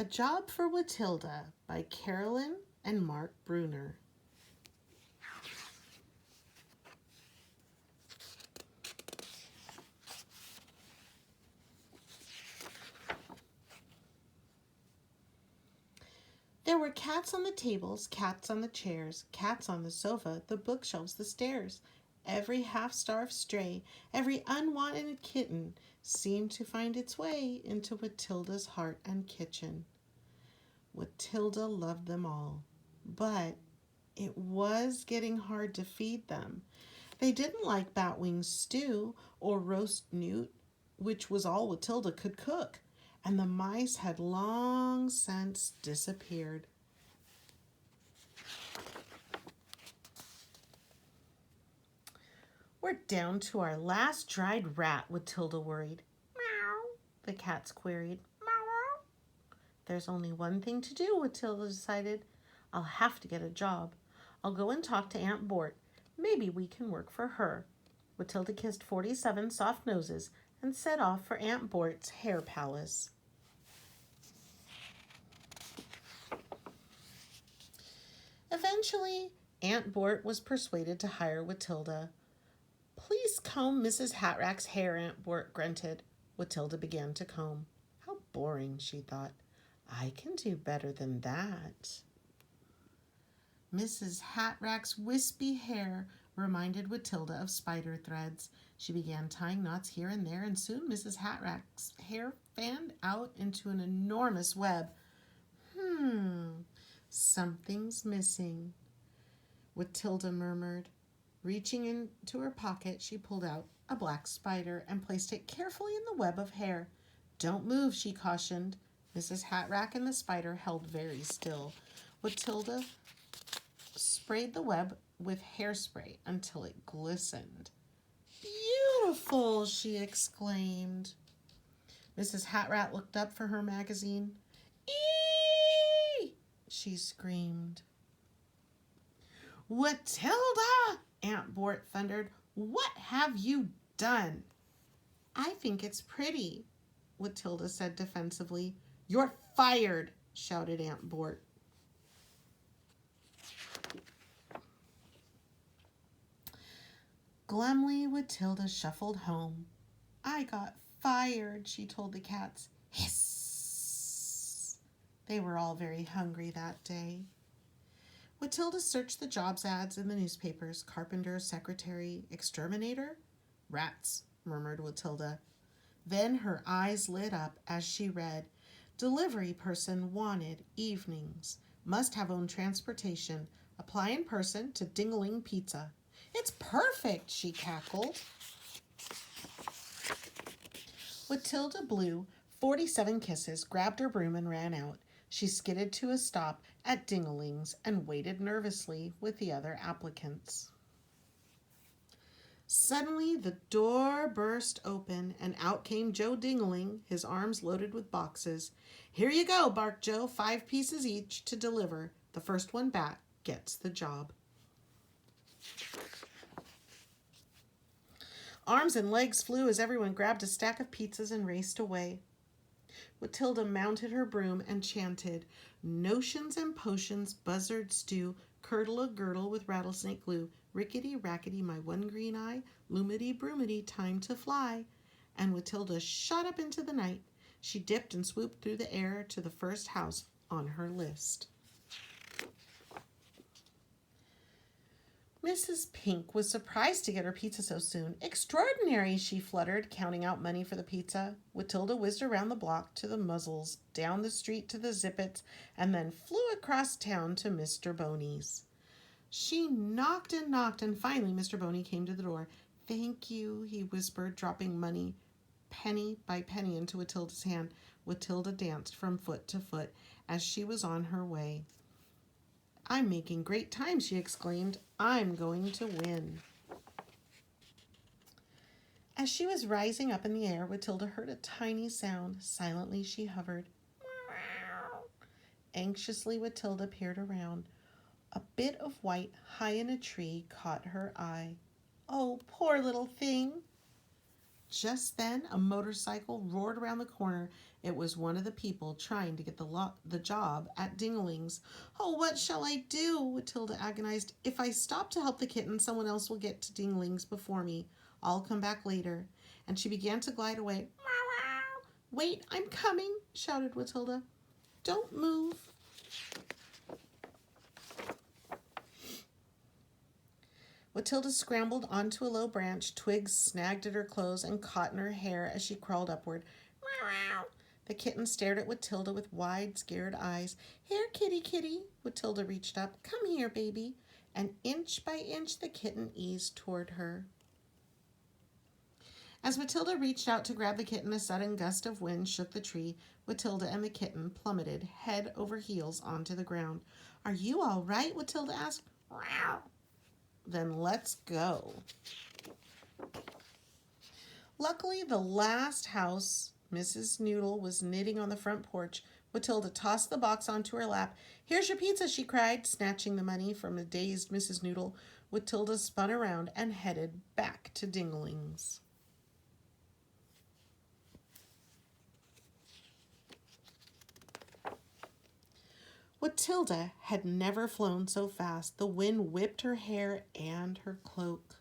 A Job for Wittilda by Carolyn and Mark Bruner. There were cats on the tables, cats on the chairs, cats on the sofa, the bookshelves, the stairs. Every half-starved stray, every unwanted kitten seemed to find its way into Wittilda's heart and kitchen. Wittilda loved them all, but it was getting hard to feed them. They didn't like batwing stew or roast newt, which was all Wittilda could cook, and the mice had long since disappeared. We're down to our last dried rat, Wittilda worried. Meow, the cats queried. Meow. There's only one thing to do, Wittilda decided. I'll have to get a job. I'll go and talk to Aunt Bort. Maybe we can work for her. Wittilda kissed 47 soft noses and set off for Aunt Bort's hair palace. Eventually, Aunt Bort was persuaded to hire Wittilda. Please comb Mrs. Hatrack's hair, Aunt Bort grunted. Wittilda began to comb. How boring, she thought. I can do better than that. Mrs. Hatrack's wispy hair reminded Wittilda of spider threads. She began tying knots here and there, and soon Mrs. Hatrack's hair fanned out into an enormous web. Something's missing, Wittilda murmured. Reaching into her pocket, she pulled out a black spider and placed it carefully in the web of hair. Don't move, she cautioned. Mrs. Hatrack and the spider held very still. Wittilda sprayed the web with hairspray until it glistened. Beautiful, she exclaimed. Mrs. Hatrack looked up for her magazine. Eee! She screamed. Wittilda! Aunt Bort thundered. What have you done? I think it's pretty, Wittilda said defensively. You're fired, shouted Aunt Bort. Glumly, Wittilda shuffled home. I got fired, she told the cats. Hiss! They were all very hungry that day. Wittilda searched the jobs ads in the newspapers. Carpenter, secretary, exterminator? Rats, murmured Wittilda. Then her eyes lit up as she read, delivery person wanted, evenings. Must have own transportation. Apply in person to Dingling Pizza. It's perfect, she cackled. Wittilda blew 47 kisses, grabbed her broom, and ran out. She skidded to a stop at Dingling's and waited nervously with the other applicants. Suddenly, the door burst open, and out came Joe Dingling, his arms loaded with boxes. Here you go, barked Joe, 5 pieces each to deliver. The first one back gets the job. Arms and legs flew as everyone grabbed a stack of pizzas and raced away. Wittilda mounted her broom and chanted, notions and potions, buzzard stew, curdle-a-girdle with rattlesnake glue, rickety-rackety my one green eye, loomity-broomity, time to fly. And Wittilda shot up into the night. She dipped and swooped through the air to the first house on her list. Mrs. Pink was surprised to get her pizza so soon. Extraordinary, she fluttered, counting out money for the pizza. Wittilda whizzed around the block to the Muzzles, down the street to the Zippets, and then flew across town to Mr. Boney's. She knocked, and finally Mr. Boney came to the door. Thank you, he whispered, dropping money penny by penny into Wittilda's hand. Wittilda danced from foot to foot as she was on her way. I'm making great time, she exclaimed. I'm going to win. As she was rising up in the air, Wittilda heard a tiny sound. Silently she hovered. Anxiously, Wittilda peered around. A bit of white high in a tree caught her eye. Oh, poor little thing. Just then, a motorcycle roared around the corner. It was one of the people trying to get the job at Dingling's. Oh, what shall I do? Wittilda agonized. If I stop to help the kitten, someone else will get to Dingling's before me. I'll come back later. And she began to glide away. Wait, I'm coming, shouted Wittilda. Don't move. Wittilda scrambled onto a low branch. Twigs snagged at her clothes and caught in her hair as she crawled upward. The kitten stared at Wittilda with wide, scared eyes. Here, kitty, kitty. Wittilda reached up. Come here, baby. And inch by inch, the kitten eased toward her. As Wittilda reached out to grab the kitten, a sudden gust of wind shook the tree. Wittilda and the kitten plummeted head over heels onto the ground. Are you all right? Wittilda asked. Then let's go. Luckily, the last house, Mrs. Noodle was knitting on the front porch. Wittilda tossed the box onto her lap. Here's your pizza, she cried, snatching the money from a dazed Mrs. Noodle. Wittilda spun around and headed back to Dingling's. Wittilda had never flown so fast. The wind whipped her hair and her cloak.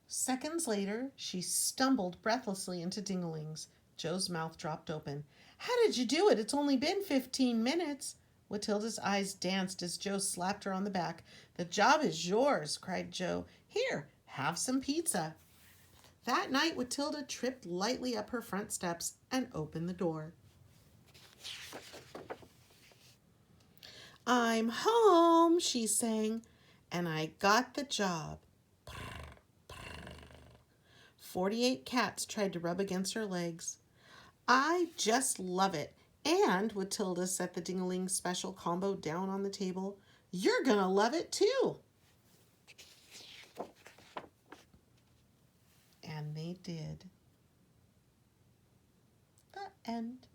Seconds later, she stumbled breathlessly into Dingling's. Joe's mouth dropped open. How did you do it? It's only been 15 minutes. Wittilda's eyes danced as Joe slapped her on the back. The job is yours, cried Joe. Here, have some pizza. That night, Wittilda tripped lightly up her front steps and opened the door. I'm home, she sang, and I got the job. 48 cats tried to rub against her legs. I just love it. And Wittilda set the Ding-a-Ling special combo down on the table. You're gonna love it too. And they did. The end.